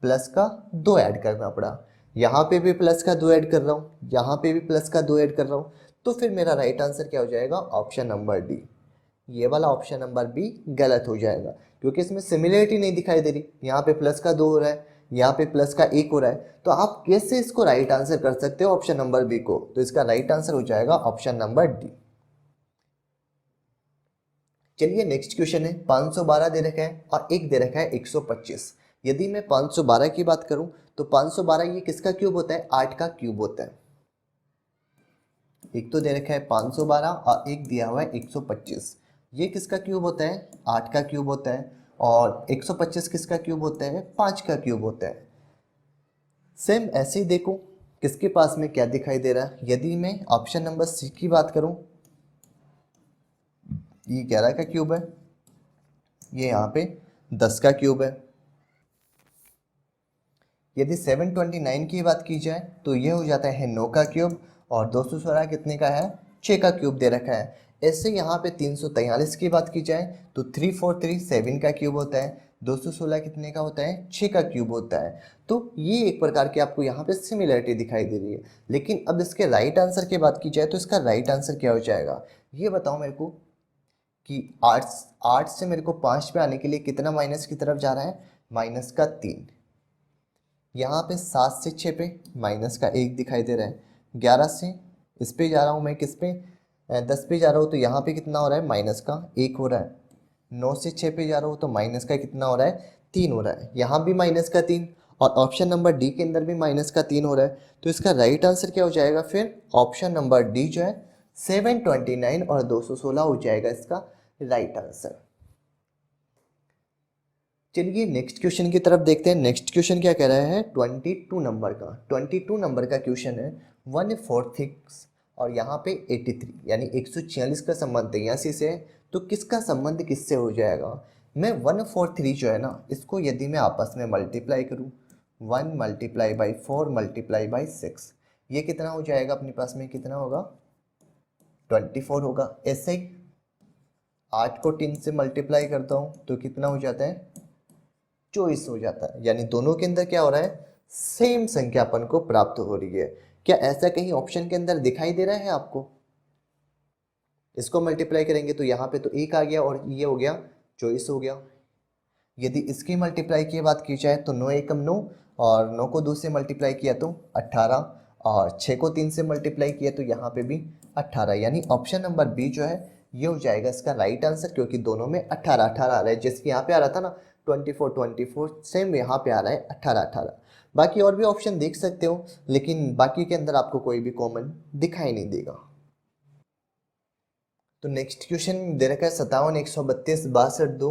प्लस का 2 ऐड करना पड़ा। यहाँ पे भी प्लस का 2 ऐड कर रहा हूँ, यहाँ पे भी प्लस का 2 ऐड कर रहा हूँ। तो फिर मेरा राइट आंसर क्या हो जाएगा, ऑप्शन नंबर डी। ये वाला ऑप्शन नंबर बी गलत हो जाएगा, क्योंकि इसमें सिमिलरिटी नहीं दिखाई दे रही। यहाँ पे प्लस का 2 हो रहा है, यहाँ पे प्लस का 1 हो रहा है। तो आप कैसे इसको राइट आंसर कर सकते हो ऑप्शन नंबर बी को, तो इसका राइट आंसर हो जाएगा ऑप्शन नंबर डी। चलिए नेक्स्ट क्वेश्चन है, 512 दे रखा है और एक दे रखा है 125। यदि मैं 512 की बात करूं तो 512 ये किसका क्यूब होता है, 8 का क्यूब होता है। एक तो दे रखा है 512 और एक दिया हुआ है 125। ये किसका क्यूब होता है, 8 का क्यूब होता है। और 125 किसका क्यूब होता है, 5 का क्यूब होता है। सेम ऐसे ही देखो किसके पास में क्या दिखाई दे रहा है। यदि मैं ऑप्शन नंबर सी की बात करूं, ये 11 का क्यूब है, ये यहाँ पे 10 का क्यूब है। यदि 729 की बात की जाए तो ये हो जाता है 9 का क्यूब, और 216 कितने का है, 6 का क्यूब दे रखा है। ऐसे यहाँ पे 343 की बात की जाए तो 3437 7 का क्यूब होता है, 216 कितने का होता है, 6 का क्यूब होता है। तो ये एक प्रकार की आपको यहाँ पे सिमिलरिटी दिखाई दे रही है। लेकिन अब इसके राइट आंसर की बात की जाए तो इसका राइट आंसर क्या हो जाएगा, ये बताओ मेरे को कि 8 से मेरे को 5 पे आने के लिए कितना माइनस की तरफ जा रहा है, माइनस का 3। यहाँ पे 7 से 6 पे माइनस का 1 दिखाई दे रहा है। 11 से इस पे जा रहा हूँ मैं, किस पे, 10 पे जा रहा हूँ, तो यहाँ पे कितना हो रहा है, माइनस का 1 हो रहा है। 9 से 6 पे जा रहा हूँ तो माइनस का कितना हो रहा है, 3 हो रहा है। यहाँ भी माइनस का 3 और ऑप्शन नंबर डी के अंदर भी माइनस का 3 हो रहा है। तो इसका राइट आंसर क्या हो जाएगा, फिर ऑप्शन नंबर डी जो है 729 और 216 हो जाएगा इसका राइट आंसर। चलिए नेक्स्ट क्वेश्चन की तरफ देखते हैं। नेक्स्ट क्वेश्चन क्या कह रहा है, 22 नंबर का, 22 नंबर का क्वेश्चन है। 1/4 और यहाँ पे 83 यानी 146 का संबंध 83 से है। तो किसका संबंध किससे हो जाएगा, मैं 1/4 जो है ना, इसको यदि मैं आपस में मल्टीप्लाई करूँ, 1 मल्टीप्लाई बाई 4 मल्टीप्लाई बाई 6, ये कितना हो जाएगा अपने पास में, कितना होगा, 24 होगा। ऐसे ही 8 को 3 से मल्टीप्लाई करता हूँ तो कितना हो जाता है, 24 हो जाता है। यानी दोनों के अंदर क्या हो रहा है, सेम संख्या अपन को प्राप्त हो रही है। क्या ऐसा कहीं ऑप्शन के अंदर दिखाई दे रहा है आपको? इसको मल्टीप्लाई करेंगे तो यहाँ पे तो 1 आ गया और ये हो गया 24 हो गया। यदि इसकी मल्टीप्लाई की बात की जाए तो 9 एकम 9, और 9 को 2 से मल्टीप्लाई किया तो 18, और 6 को 3 से मल्टीप्लाई किया तो यहाँ पे भी 18। यानी ऑप्शन नंबर बी जो है ये हो जाएगा इसका राइट आंसर, क्योंकि दोनों में 18 18 आ रहा है। जैसे यहाँ पे आ रहा था ना 24 24, सेम यहाँ पे आ रहा है 18 18। बाकी और भी ऑप्शन देख सकते हो, लेकिन बाकी के अंदर आपको कोई भी कॉमन दिखाई नहीं देगा। तो नेक्स्ट क्वेश्चन दे रखा है 57 132 62 2।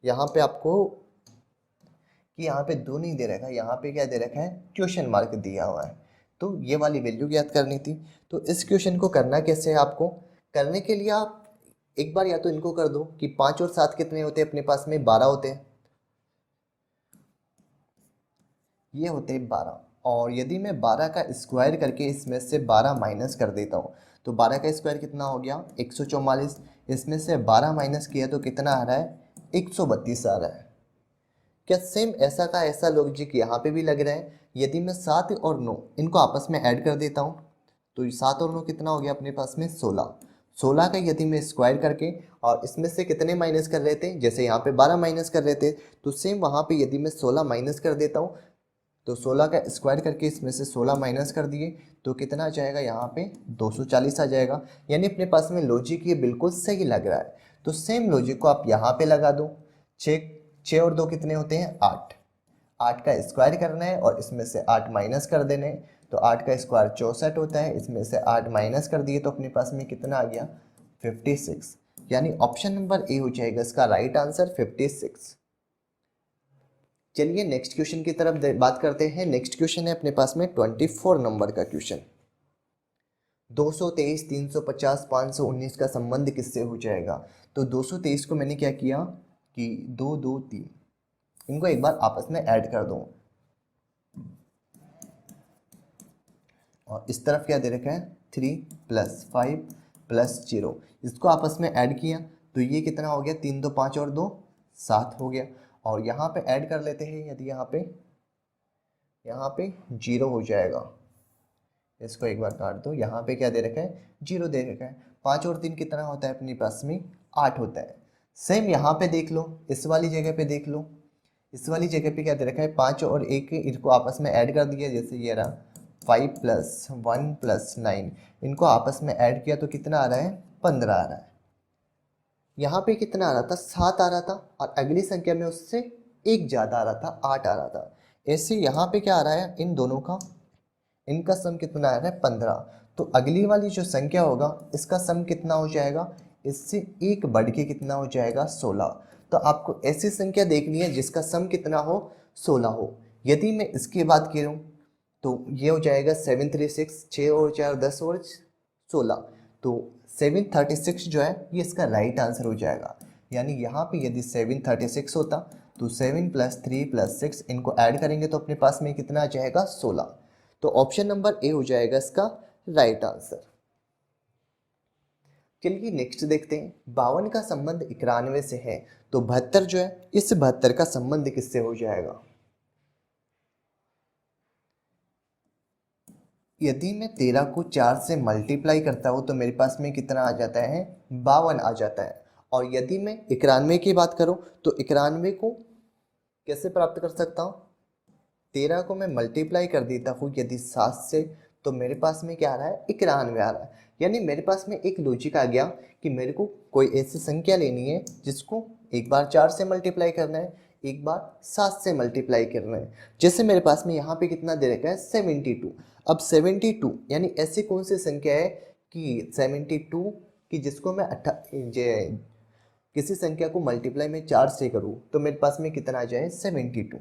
यहाँ पे आपको कि यहाँ पे 2 नहीं दे रखा है, यहाँ पे क्या दे रखा है, क्वेश्चन मार्क दिया हुआ है। तो ये वाली वैल्यू याद करनी थी। तो इस क्वेश्चन को करना कैसे है आपको? करने के लिए आप एक बार या तो इनको कर दो कि 5 और 7 कितने होते हैं अपने पास में, 12 होते हैं, ये होते हैं 12। और यदि मैं 12 का स्क्वायर करके इसमें से 12 माइनस कर देता हूँ तो 12 का स्क्वायर कितना हो गया, 144। इसमें से 12 माइनस किया तो कितना आ रहा है, 132 आ रहा है। क्या सेम ऐसा का ऐसा लॉजिक यहाँ पे भी लग रहा है? यदि मैं 7 और 9 इनको आपस में ऐड कर देता हूँ तो 7 और 9 कितना हो गया अपने पास में, 16। 16 का यदि मैं स्क्वायर करके और इसमें से कितने माइनस कर रहे थे, जैसे यहाँ पे 12 माइनस कर रहे थे, तो सेम वहाँ पे यदि मैं 16 माइनस कर देता हूँ तो 16 का स्क्वायर करके इसमें से 16 माइनस कर दिए तो कितना आ जाएगा, यहाँ पे 240 आ जाएगा। यानी अपने पास में लॉजिक ये बिल्कुल सही लग रहा है। तो सेम लॉजिक को आप यहाँ पे लगा दो। 6 और 2 कितने होते हैं, 8। 8 का स्क्वायर करना है और इसमें से 8 माइनस कर देने, तो 8 का स्क्वायर 64 होता है, इसमें से 8 माइनस कर दिए तो अपने पास में कितना आ गया, 56। यानी ऑप्शन नंबर ए हो जाएगा इसका राइट आंसर, 56। चलिए नेक्स्ट क्वेश्चन की तरफ बात करते हैं। नेक्स्ट क्वेश्चन है अपने पास में 24 नंबर का क्वेश्चन। 223 350 519 का संबंध किससे हो जाएगा? तो 223 को मैंने क्या किया कि 2 2 3 इनको एक बार आपस में ऐड कर दो, और इस तरफ क्या दे रखा है, 3 + 5 + 0, इसको आपस में ऐड किया तो ये कितना हो गया, 3 2 5 और 2 7 हो गया। और यहाँ पे ऐड कर लेते हैं, यदि यहाँ पे 0 हो जाएगा, इसको एक बार काट दो। यहाँ पे क्या दे रखा है, 0 दे रखा है। 5 और 3 कितना होता है अपने पास में, 8 होता है। सेम यहाँ पे देख लो, इस वाली जगह पे देख लो, इस वाली जगह पे क्या दे रखा है, 5 और 1 इनको आपस में ऐड कर दिया, जैसे ये रहा 5 + 1 + 9, इनको आपस में ऐड किया तो कितना आ रहा है, 15 आ रहा है। यहाँ पे कितना आ रहा था, 7 आ रहा था, और अगली संख्या में उससे 1 ज़्यादा आ रहा था, 8 आ रहा था। ऐसे यहाँ पे क्या आ रहा है, इन दोनों का इनका सम कितना आ रहा है, 15। तो अगली वाली जो संख्या होगा इसका सम कितना हो जाएगा, इससे 1 बढ़ के कितना हो जाएगा, 16। तो आपको ऐसी संख्या देखनी है जिसका सम कितना हो, 16 हो। यदि मैं इसकी बात करूँ तो ये हो जाएगा 736, 6 और 4 10 और 16, तो 736 जो है ये इसका राइट आंसर हो जाएगा। यानी यहाँ पे यदि 736 होता तो 7 + 3 + 6 इनको ऐड करेंगे तो अपने पास में कितना आ जाएगा, 16। तो ऑप्शन नंबर ए हो जाएगा इसका राइट आंसर। चलिए नेक्स्ट देखते हैं। 52 का संबंध 91 से है, तो 72 जो है इस 72 का संबंध किससे हो जाएगा? यदि मैं 13 को 4 से मल्टीप्लाई करता हूँ तो मेरे पास में कितना आ जाता है, 52 आ जाता है। और यदि मैं 91 की बात करूँ तो 91 को कैसे प्राप्त कर सकता हूँ, 13 को मैं मल्टीप्लाई कर देता हूँ यदि 7 से, तो मेरे पास में क्या आ रहा है, 91 आ रहा है। यानी मेरे पास में एक लॉजिक आ गया कि मेरे को कोई ऐसी संख्या लेनी है जिसको एक बार 4 से मल्टीप्लाई करना है, एक बार 7 से मल्टीप्लाई करना है। जैसे मेरे पास में यहाँ पे कितना दे रखा है, 72। अब 72 यानी ऐसी कौन सी संख्या है कि 72 कि जिसको मैं किसी संख्या को मल्टीप्लाई में 4 से करूँ तो मेरे पास में कितना आ जाए, 72।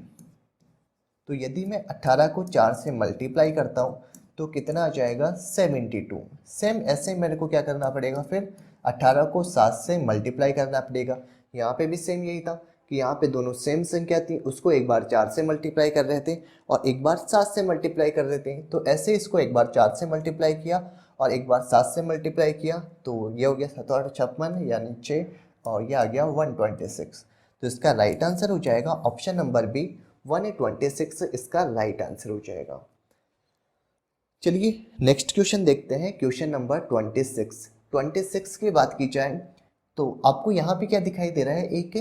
तो यदि मैं 18 को 4 से मल्टीप्लाई करता हूँ तो कितना आ जाएगा, 72। सेम ऐसे मेरे को क्या करना पड़ेगा, फिर 18 को 7 से मल्टीप्लाई करना पड़ेगा। यहाँ पे भी सेम यही था कि यहाँ पे दोनों सेम संख्या थी, उसको एक बार 4 से मल्टीप्लाई कर रहे थे और एक बार 7 से मल्टीप्लाई कर रहे थे। तो ऐसे इसको एक बार 4 से मल्टीप्लाई किया और एक बार 7 से मल्टीप्लाई किया, तो ये हो गया 7×8 = 56 यानी 6, और ये आ गया 126। तो इसका राइट आंसर हो जाएगा ऑप्शन नंबर बी, 126 इसका राइट आंसर हो जाएगा। चलिए नेक्स्ट क्वेश्चन देखते हैं, क्वेश्चन नंबर 26। 26 की बात की जाए तो आपको यहाँ पे क्या दिखाई दे रहा है, एक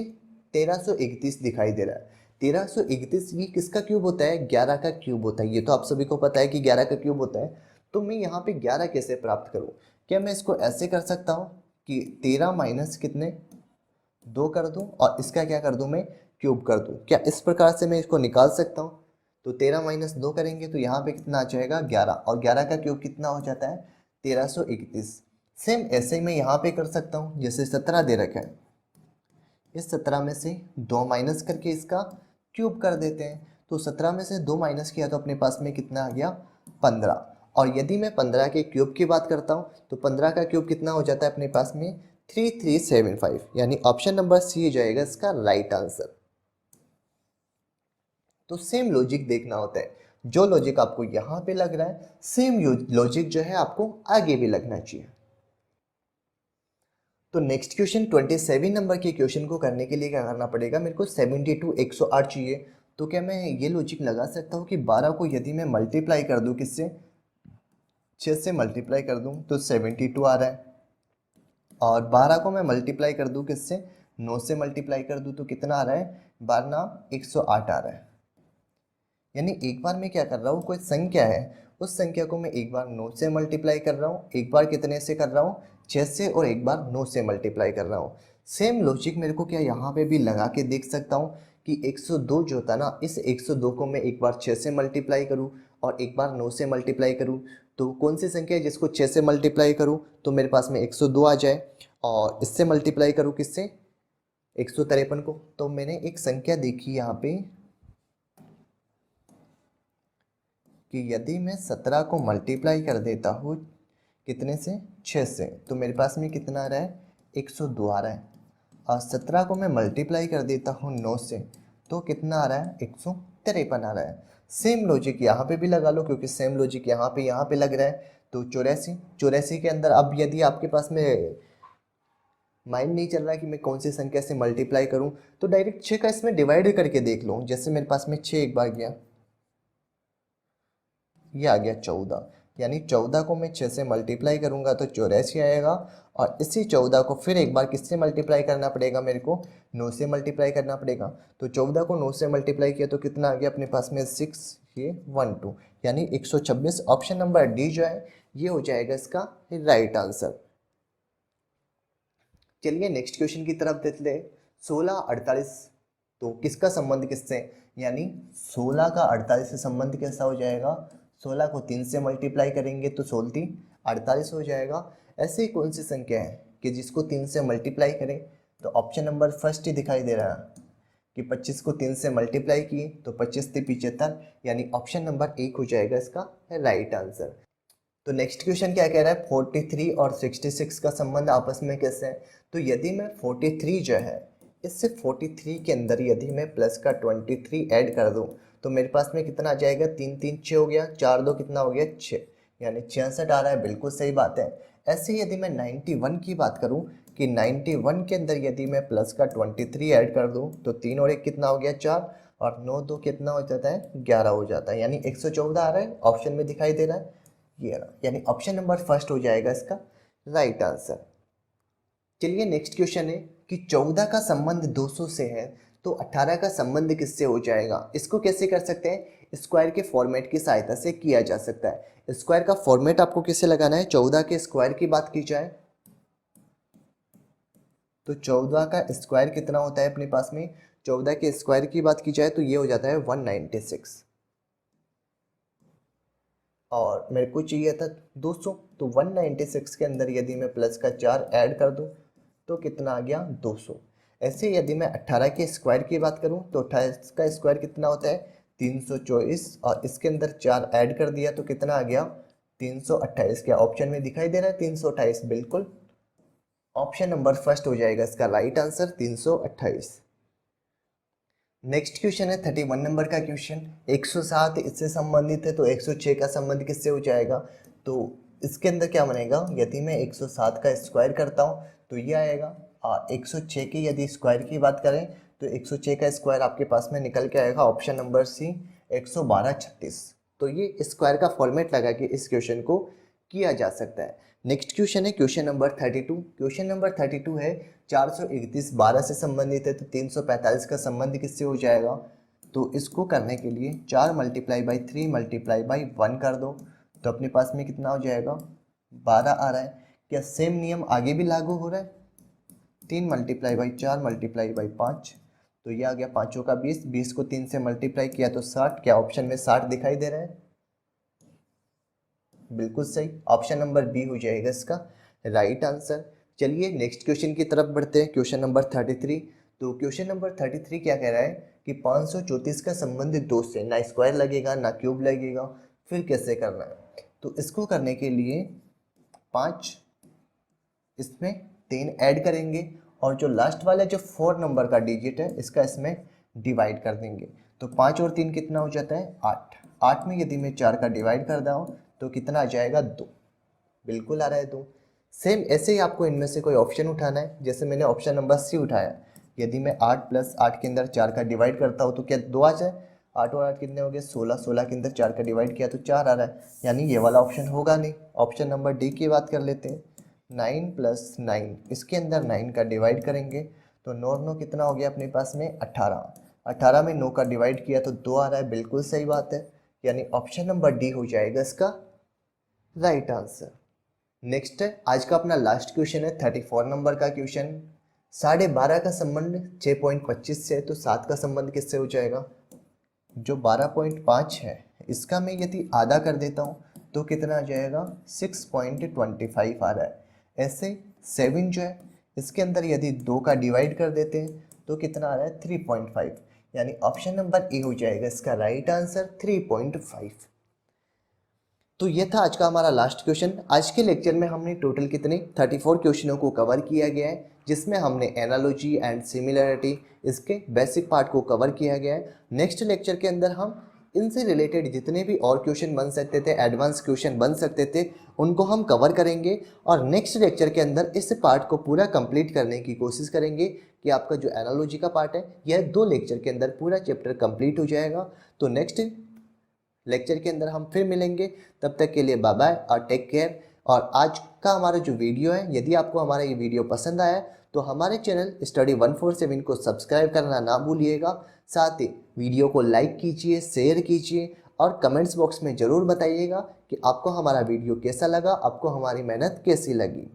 1331 दिखाई दे रहा है। 1331 ये किसका क्यूब होता है, 11 का क्यूब होता है। ये तो आप सभी को पता है कि 11 का क्यूब होता है। तो मैं यहाँ पे 11 कैसे प्राप्त करूँ, क्या मैं इसको ऐसे कर सकता हूँ कि 13 माइनस कितने 2 कर दूँ और इसका क्या कर दूँ मैं क्यूब कर दूँ, क्या इस प्रकार से मैं इसको निकाल सकता हूँ। तो 13 माइनस 2 करेंगे तो यहाँ पे कितना आ जाएगा 11, और 11 का क्यूब कितना हो जाता है 1331। सेम ऐसे ही मैं यहाँ पे कर सकता हूँ, जैसे 17 दे रखा है, इस 17 में से 2 माइनस करके इसका क्यूब कर देते हैं। तो 17 में से 2 माइनस किया तो अपने पास में कितना आ गया 15। और यदि मैं 15 के क्यूब की बात करता हूँ तो 15 का क्यूब कितना हो जाता है अपने पास में 3375, यानी ऑप्शन नंबर सी हो जाएगा इसका राइट आंसर। तो सेम लॉजिक देखना होता है, जो लॉजिक आपको यहाँ पे लग रहा है सेम लॉजिक जो है आपको आगे भी लगना चाहिए। तो नेक्स्ट क्वेश्चन 27 नंबर के क्वेश्चन को करने के लिए क्या करना पड़ेगा, मेरे को 72 108 चाहिए। तो क्या मैं ये लॉजिक लगा सकता हूँ कि 12 को यदि मैं मल्टीप्लाई कर दूँ किससे, 6 से मल्टीप्लाई कर दूँ तो 72 आ रहा है, और 12 को मैं मल्टीप्लाई कर दूँ किससे, 9 से मल्टीप्लाई कर दूँ तो कितना आ रहा है 12 108 आ रहा है। यानी एक बार मैं क्या कर रहा हूँ, कोई संख्या है उस संख्या को मैं एक बार 9 से मल्टीप्लाई कर रहा हूँ, एक बार कितने से कर रहा हूँ 6 से, और एक बार 9 से मल्टीप्लाई कर रहा हूँ। सेम लॉजिक मेरे को क्या यहाँ पे भी लगा के देख सकता हूँ कि 102 जो होता ना, इस 102 को मैं एक बार 6 से मल्टीप्लाई करूँ और एक बार 9 से मल्टीप्लाई करूँ। तो कौन सी संख्या है जिसको 6 से मल्टीप्लाई करूँ तो मेरे पास में 102 आ जाए, और इससे मल्टीप्लाई करूँ किससे 153 को। तो मैंने एक संख्या देखी यहाँ पे कि यदि मैं 17 को मल्टीप्लाई कर देता हूँ कितने से 6 से, तो मेरे पास में कितना आ रहा है 102 आ रहा है, और 17 को मैं मल्टीप्लाई कर देता हूँ 9 से तो कितना आ रहा है 153 आ रहा है। सेम लॉजिक यहाँ पे भी लगा लो, क्योंकि सेम लॉजिक यहाँ पे लग रहा है। तो 84 के अंदर अब यदि आपके पास में माइंड नहीं चल रहा कि मैं कौन सी संख्या से मल्टीप्लाई करूँ, तो डायरेक्ट 6 का इसमें डिवाइड करके देख लो। जैसे मेरे पास में 6 एक बार गया, ये आ गया 14, यानी 14 को मैं 6 से मल्टीप्लाई करूंगा तो 84 आएगा, और इसी 14 को फिर एक बार किससे मल्टीप्लाई करना पड़ेगा, मेरे को 9 से मल्टीप्लाई करना पड़ेगा। तो 14 को 9 से मल्टीप्लाई किया तो कितना आ गया अपने पास में 6, ये 12, यानी 126। ऑप्शन नंबर डी जो है ये हो जाएगा इसका राइट आंसर। चलिए नेक्स्ट क्वेश्चन की तरफ देखते हैं। 16 48, तो किसका संबंध किससे, यानी 16 का 48 से संबंध कैसा हो जाएगा, 16 को 3 से मल्टीप्लाई करेंगे तो 16 48 हो जाएगा। ऐसी कौन सी संख्या है कि जिसको 3 से मल्टीप्लाई करें, तो ऑप्शन नंबर फर्स्ट ही दिखाई दे रहा है कि 25 को 3 से मल्टीप्लाई किए तो 25 से 75, यानी ऑप्शन नंबर 1 हो जाएगा इसका राइट आंसर। तो नेक्स्ट क्वेश्चन क्या कह रहा है, 43 और 66 का संबंध आपस में कैसे है। तो यदि मैं 43 जो है इससे 43 के अंदर यदि मैं प्लस का 23 ऐड कर दूं तो मेरे पास में कितना आ जाएगा, 3 3 6 हो गया, 4 2 कितना हो गया 6, यानी 66 आ रहा है। बिल्कुल सही बात है। ऐसे यदि मैं 91 की बात करूं कि 91 के अंदर यदि मैं प्लस का 23 ऐड कर दूं तो 3 और 1 कितना हो गया 4, और 9 2 कितना हो जाता है 11 हो जाता है, यानी 114 आ रहा है, ऑप्शन में दिखाई दे रहा है ये रहा, यानी ऑप्शन नंबर फर्स्ट हो जाएगा इसका राइट आंसर। चलिए नेक्स्ट क्वेश्चन है कि 14 का संबंध 200 से है तो 18 का संबंध किससे हो जाएगा। इसको कैसे कर सकते हैं, स्क्वायर के फॉर्मेट की सहायता से किया जा सकता है। स्क्वायर का फॉर्मेट आपको कैसे लगाना है, 14 के स्क्वायर की बात की जाए तो 14 का स्क्वायर कितना होता है अपने पास में, 14 के स्क्वायर की बात की जाए तो ये हो जाता है 196, और मेरे को चाहिए था 200, तो 196 के अंदर यदि मैं प्लस का 4 ऐड कर दूं तो कितना आ गया 200। ऐसे यदि मैं 18 के स्क्वायर की बात करूं तो 28 का स्क्वायर कितना होता है 324, और इसके अंदर 4 ऐड कर दिया तो कितना आ गया 328। क्या ऑप्शन में दिखाई दे रहा है 328, बिल्कुल ऑप्शन नंबर फर्स्ट हो जाएगा इसका राइट आंसर 328। नेक्स्ट क्वेश्चन है 31 नंबर का क्वेश्चन, 107 इससे संबंधित है तो 106 का संबंध किससे हो जाएगा। तो इसके अंदर क्या बनेगा, यदि मैं 107 का स्क्वायर करता हूँ तो ये आएगा, और 106 की यदि स्क्वायर की बात करें तो 106 का स्क्वायर आपके पास में निकल के आएगा ऑप्शन नंबर सी 112/36। तो ये स्क्वायर का फॉर्मेट लगा के इस क्वेश्चन को किया जा सकता है। नेक्स्ट क्वेश्चन है क्वेश्चन नंबर 32। क्वेश्चन नंबर 32 है 431 12 से संबंधित है, तो 345 का संबंध किससे हो जाएगा? तो इसको करने के लिए 4 × 3 × 1 कर दो, तो अपने पास में कितना हो जाएगा? 12 आ रहा है। क्या सेम नियम आगे भी लागू हो रहा है? 3 × 4 × 5, तो ये आ गया 5 का 20, 20 को 3 से मल्टीप्लाई किया तो 60। क्या ऑप्शन में 60 दिखाई दे रहा है? बिल्कुल सही, ऑप्शन नंबर बी हो जाएगा इसका राइट आंसर। चलिए नेक्स्ट क्वेश्चन की तरफ बढ़ते हैं, क्वेश्चन नंबर 33। तो क्वेश्चन नंबर 33 क्या कह रहा है कि 534 का संबंधित 2 से ना स्क्वायर लगेगा ना क्यूब लगेगा, फिर कैसे करना है? तो इसको करने के लिए 5 इसमें 3 ऐड करेंगे और जो लास्ट वाला जो 4 नंबर का डिजिट है इसका इसमें डिवाइड कर देंगे। तो 5 और 3 कितना हो जाता है? 8। 8 में यदि मैं 4 का डिवाइड कर दूँ तो कितना आ जाएगा? 2। बिल्कुल आ रहा है 2। सेम ऐसे ही आपको इनमें से कोई ऑप्शन उठाना है, जैसे मैंने ऑप्शन नंबर सी उठाया। यदि मैं 8 + 8 के अंदर 4 का डिवाइड करता हूँ तो क्या 2 आ जाए? 8 और 8 कितने हो गए? 16। 16 के अंदर 4 का डिवाइड किया तो 4 आ रहा है, यानी ये वाला ऑप्शन होगा नहीं। ऑप्शन नंबर डी की बात कर लेते हैं। 9 + 9, इसके अंदर 9 का डिवाइड करेंगे तो 9 9 कितना हो गया अपने पास में? 18। 18 में 9 का डिवाइड किया तो 2 आ रहा है, बिल्कुल सही बात है, यानी ऑप्शन नंबर डी हो जाएगा इसका राइट आंसर। नेक्स्ट है आज का अपना लास्ट क्वेश्चन है 34 नंबर का क्वेश्चन। 12.5 का संबंध 6.25 से है, तो 7 का संबंध किससे हो जाएगा? जो 12.5 है इसका मैं यदि आधा कर देता हूँ तो कितना आ जाएगा? 6.25 आ रहा है। ऐसे 7 जो है इसके अंदर यदि 2 का डिवाइड कर देते हैं तो कितना आ रहा है? 3.5, यानी ऑप्शन नंबर ए हो जाएगा इसका राइट आंसर 3.5। तो ये था आज का हमारा लास्ट क्वेश्चन। आज के लेक्चर में हमने टोटल कितने 34 क्वेश्चनों को कवर किया गया है, जिसमें हमने एनालॉजी एंड सिमिलरिटी इसके बेसिक पार्ट को कवर किया गया है। नेक्स्ट लेक्चर के अंदर हम इनसे रिलेटेड जितने भी और क्वेश्चन बन सकते थे, एडवांस क्वेश्चन बन सकते थे, उनको हम कवर करेंगे और नेक्स्ट लेक्चर के अंदर इस पार्ट को पूरा कंप्लीट करने की कोशिश करेंगे कि आपका जो एनालॉजी का पार्ट है यह 2 लेक्चर के अंदर पूरा चैप्टर कंप्लीट हो जाएगा। तो नेक्स्ट लेक्चर के अंदर हम फिर मिलेंगे, तब तक के लिए बाय बाय और टेक केयर। और आज का हमारा जो वीडियो है, यदि आपको हमारा ये वीडियो पसंद आया तो हमारे चैनल स्टडी 147 को सब्सक्राइब करना ना भूलिएगा। साथ ही वीडियो को लाइक कीजिए, शेयर कीजिए और कमेंट्स बॉक्स में ज़रूर बताइएगा कि आपको हमारा वीडियो कैसा लगा, आपको हमारी मेहनत कैसी लगी।